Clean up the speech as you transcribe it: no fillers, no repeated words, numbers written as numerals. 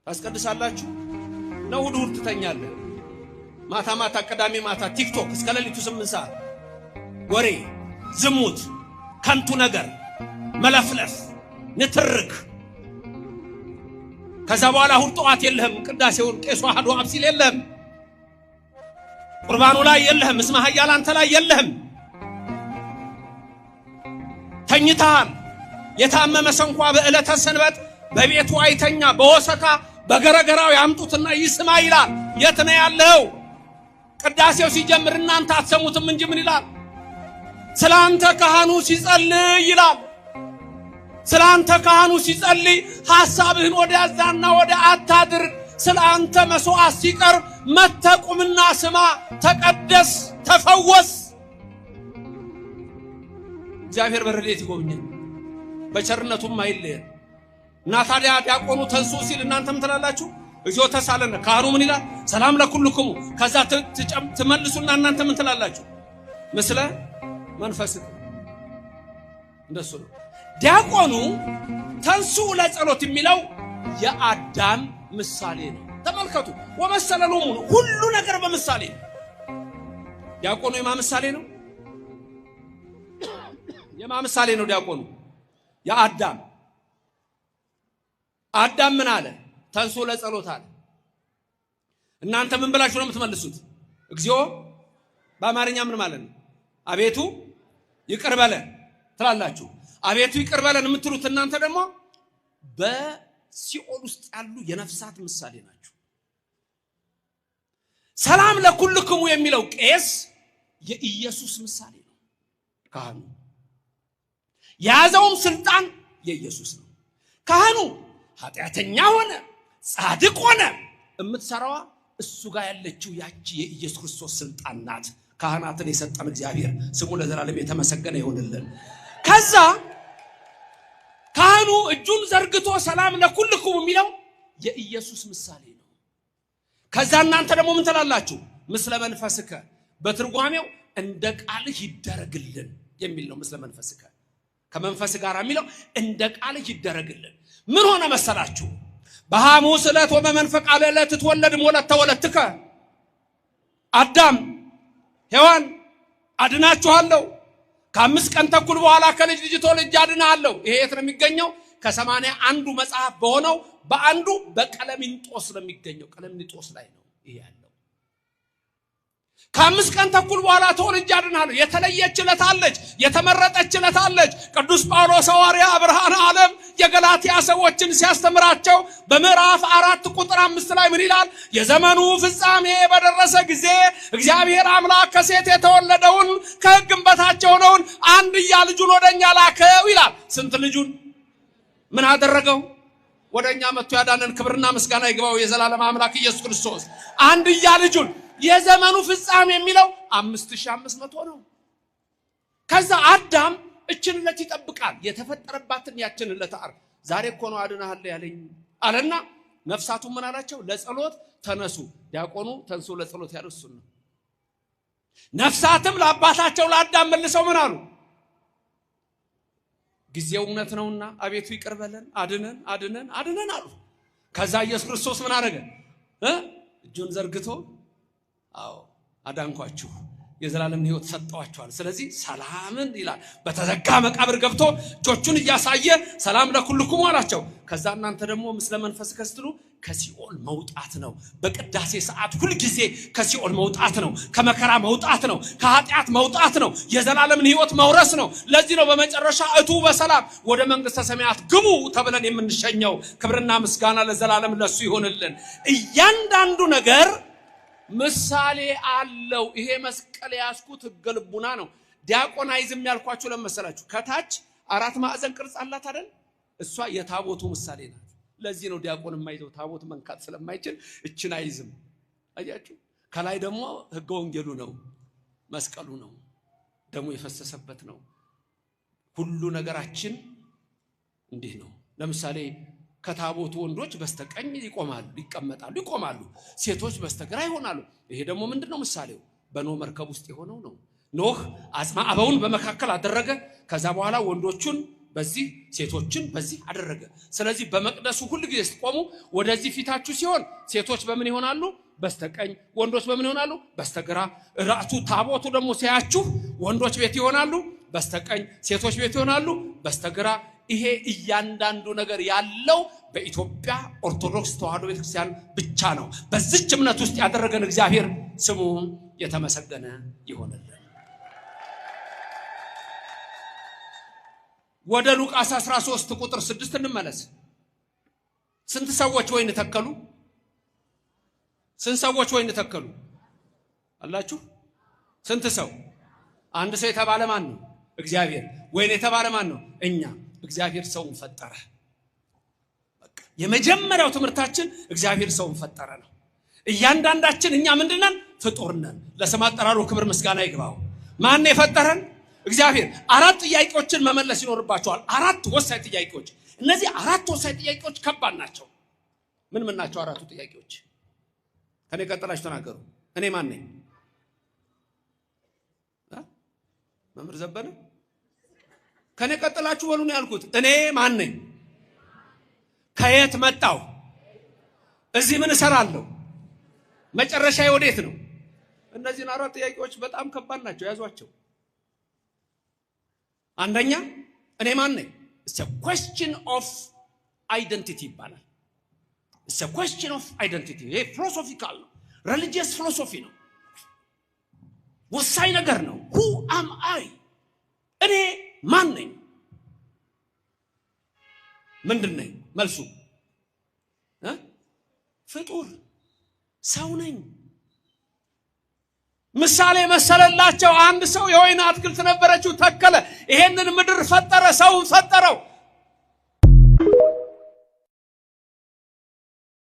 ታስቀድሳላችሁ ነው እሑድ ትተኛለህ ማታ ማታ ቅዳሜ ማታ ቲክቶክ እስከ ሌሊቱ 8 ሰዓት ወሬ ዝሙት ከንቱ ነገር መለፍለፍ ንትርክ ከዛ በኋላ እሑድ ጠዋት የለህም ቅዳሴውን ቄሱ አሐዱ አብ ሲል የለህም ቁርባኑ ላይ የለህም እስመ ኃያል አንተ ላይ የለህም ተኝተሃል የታመመ ሰንኳ በዕለተ ሰንበት በቤቱ አይተኛ በወሰካ በገረገራው ያምጡትና ይስማ ይላል የት ነው ያለው ቅዳሴው ሲጀምር እናንተ አትሰሙትም እንጂ ምን ይላል ስላንተ ካህኑ ሲጸልይ ይላል ስላንተ ካህኑ ሲጸልይ ሐሳብህን ወደ ያዛና ወደ አታድርግ ስላንተ መስዋዕት ሲቀርብ መተቁምና ስማ ተቀደስ ተፈወስ እግዚአብሔር በረድኤት ይጎብኘን በቸርነቱም አይለየን እና ታዲያ ዲያቆኑ ተንሱ ሲል እናንተም ትላላችሁ እግዚኦ ተሳለነ ካህኑ ምን ይላል ሰላም ለኩልክሙ ከዛ ትመልሱና እናንተ ምን ትላላችሁ ምስለ መንፈስክ እንደሱ ነው ዲያቆኑ ተንሱ ለጸሎት የሚለው የአዳም ምሳሌ ነው ተመልከቱ ወመሰለሉም ሁሉ ነገር በምሳሌ ነው ዲያቆኑ የማ ምሳሌ ነው የማ ምሳሌ ነው ዲያቆኑ የአዳም አዳም ምን አለ ተንሱ ለጸሎት አለ እናንተ ምን ብላችሁ ነው የምትመልሱት እግዚኦ በአማርኛ ምን ማለት ነው አቤቱ ይቅር በለን ትላላችሁ አቤቱ ይቅር በለን የምትሉት እናንተ ደግሞ በሲኦል ውስጥ ያሉ የነፍሳት ምሳሌ ናችሁ ሰላም ለኩልክሙ የሚለው ቄስ የኢየሱስ ምሳሌ ነው ካህኑ ያዘውም ስልጣን የኢየሱስ ነው ካህኑ ኃጢአተኛ ሆነ ጻድቅ ሆነ እምትሰራዋ እሱ ጋር ያለችው ያቺ የኢየሱስ ክርስቶስ ስልጣን ናት ካህናትን የሰጠን እግዚአብሔር ስሙ ለዘላለም የተመሰገነ ይሁንልን ከዛ ካህኑ እጁን ዘርግቶ ሰላም ለኩልክሙ የሚለው የኢየሱስ ምሳሌ ነው ከዛ እናንተ ደግሞ ምን ትላላችሁ ምስለ መንፈስከ በትርጓሜው እንደ ቃልህ ይደረግልን የሚል ነው ምስለ መንፈስከ ከመንፈስ ጋር የሚለው እንደ ቃልህ ይደረግልን ምን ሆነ መሰላችሁ በሐሙስ ዕለት ወበመንፈቅ ዕለት ተወለድ ወለተወለድከ አዳም ሔዋን አድናችኋለሁ ከ5 ቀን ተኩል በኋላ ከልጅ ልጅ ተወልጄ አድናለሁ ይሄ የት ነው የሚገኘው ከ81 መጽሐፍ በሆነው በአንዱ በቀለሚንጦስ ነው የሚገኘው ቀለሚንጦስ ላይ ነው ይሄ ያለው ከ5 ቀን ተኩል በኋላ ተወልጄ አድናለሁ የተለየች ዕለት አለች የተመረጠች ዕለት አለች ቅዱስ ጳውሎስ ሐዋርያ ብርሃነ ዓለም የገላትያ ሰዎችን ሲያስተምራቸው በምዕራፍ 4 ቁጥር 5 ላይ ምን ይላል የዘመኑ ፍጻሜ በደረሰ ጊዜ እግዚአብሔር አምላክ ከሴት የተወለደውን ከሕግም በታች የሆነውን አንድያ ልጁን ወደኛ ላከው ይላል ስንት ልጁን ምን አደረገው ወደኛ መጥቶ ያዳነን ክብርና ምስጋና ይግባው የዘላለም አምላክ ኢየሱስ ክርስቶስ አንድያ ልጁን የዘመኑ ፍጻሜ የሚለው 5500 ነው ከዛ አዳም እችንለት ይጠብቃል የተፈጠረባትን ያችንለት አር ዛሬ እኮ ነው አድናለሁ ያለኝ አለና ነፍሳቱ ምን አላቸው ለጸሎት ተነሱ ዲያቆኑ ተንሱ ለጸሎት ያርሱ ነው ነፍሳትም ለአባታቸው ለአዳም መልሰው ምን አሉ ጊዜው እውነት ነውና አቤቱ ይቅር በለን አድነን አሉ ከዛ ኢየሱስ ክርስቶስ ምን አደረገ እጁን ዘርግቶ አዎ አዳንኳችሁ የዘላለም ሕይወት ሰጣችኋል ስለዚህ ሰላምን ይላል በተዘጋ መቃብር ገብቶ እጆቹን እያሳየ ሰላም ለኩልክሙ አላቸው ከዛ እናንተ ደግሞ ምስለ መንፈስ ከስትሉ ከሲኦል መውጣት ነው በቅዳሴ ሰዓት ሁሉ ጊዜ ከሲኦል መውጣት ነው ከመከራ መውጣት ነው ከኃጢአት መውጣት ነው የዘላለምን ሕይወት መውረስ ነው ለዚህ ነው በመጨረሻ እቱ በሰላም ወደ መንግስተ ሰማያት ግቡ ተብለን የምንሸኘው ክብርና ምስጋና ለዘላለም ለሱ ይሆንልን እያንዳንዱ ነገር ምሳሌ አለው ይሄ መስቀል ያስኩት ህገልቡና ነው ዲያቆናይዝም ያልኳችሁ ለመሰላችሁ ከታች 4 ማዕዘን ቅርጽ አላት አይደል እሷ የታቦቱ ምሳሌ ናት ለዚህ ነው ዲያቆን የማይዘው ታቦት መንካት ስለማይችል እችን አይዝም አያችሁ ከላይ ደግሞ ህገ ወንጌሉ ነው መስቀሉ ነው ደሙ የፈሰሰበት ነው ሁሉ ነገራችን እንዲህ ነው ለምሳሌ ከታቦቱ ወንዶች በስተቀኝ ይቆማሉ ሴቶች በስተግራ ይሆናሉ ይሄ ደግሞ ምንድነው ምሳሌው በኖህ መርከብ ውስጥ የሆነው ነው ኖህ አጽማ አበውን በመካከል አደረገ ከዛ በኋላ ወንዶቹን በዚህ ሴቶችን በዚህ አደረገ። ስለዚህ በመቅደሱ ሁሉ ጊዜ ስትቆሙ ወደዚህ ፊታችሁ ሲሆን ሴቶች በምን ይሆናሉ? በስተቀኝ፣ ወንዶች በምን ይሆናሉ? በስተግራ። ራሱ ታቦቱ ደግሞ ሲያችሁ ወንዶች ቤት ይሆናሉ በስተቀኝ፣ ሴቶች ቤት ይሆናሉ በስተግራ። ይሄ እያንዳንዱ ነገር ያለው በኢትዮጵያ ኦርቶዶክስ ተዋሕዶ ቤተክርስቲያን ብቻ ነው። በዚች እምነት ውስጥ ያደረገን እግዚአብሔር ስሙ የተመሰገነ ይሆንልን። ወደ ሉቃስ 13 ቁጥር 6 እንመለስ። ስንት ሰዎች ወይን ተከሉ? ስንት ሰዎች ወይን ተከሉ አላችሁ? ስንት ሰው? አንድ ሰው የተባለ ማን ነው? እግዚአብሔር። ወይን የተባለ ማን ነው? እኛ። እግዚአብሔር ሰውን ፈጠረ። በቃ የመጀመሪያው ትምህርታችን እግዚአብሔር ሰውን ፈጠረ ነው። እያንዳንዳችን እኛ ምንድነን? ፍጡር ነን። ለስም አጠራሩ ክብር ምስጋና ይግባው። ማን የፈጠረን? እግዚአብሔር። አራት ጥያቄዎችን መመለስ ይኖርባቸዋል። አራት ወሳኝ ጥያቄዎች። እነዚህ አራት ወሳኝ ጥያቄዎች ከባድ ናቸው። ምን ናቸው አራቱ ጥያቄዎች? ከኔ ቀጥላችሁ ተናገሩ። እኔ ማን ነኝ? መምህር ዘበነ ከኔ ቀጥላችሁ በሉ ነው ያልኩት። እኔ ማን ነኝ? ከየት መጣው? እዚህ ምን እሰራለሁ? መጨረሻዬ ወዴት ነው? እነዚህን አራት ጥያቄዎች በጣም ከባድ ናቸው። ያዟቸው። አንደኛ እኔ ማን ነኝ? It's a question of identity ይባላል። It's a question of identity። ይሄ ፊሎሶፊካል ነው። ሪሊጂየስ ፊሎሶፊ ነው። ወሳኝ ነገር ነው። Who am I? እኔ ማን ነኝ? ምንድን ነኝ? መልሱ ፍጡር ሰው ነኝ። ምሳሌ መሰለላቸው። አንድ ሰው የወይን አትክልት ነበረችው፣ ተከለ። ይሄንን ምድር ፈጠረ፣ ሰውን ፈጠረው።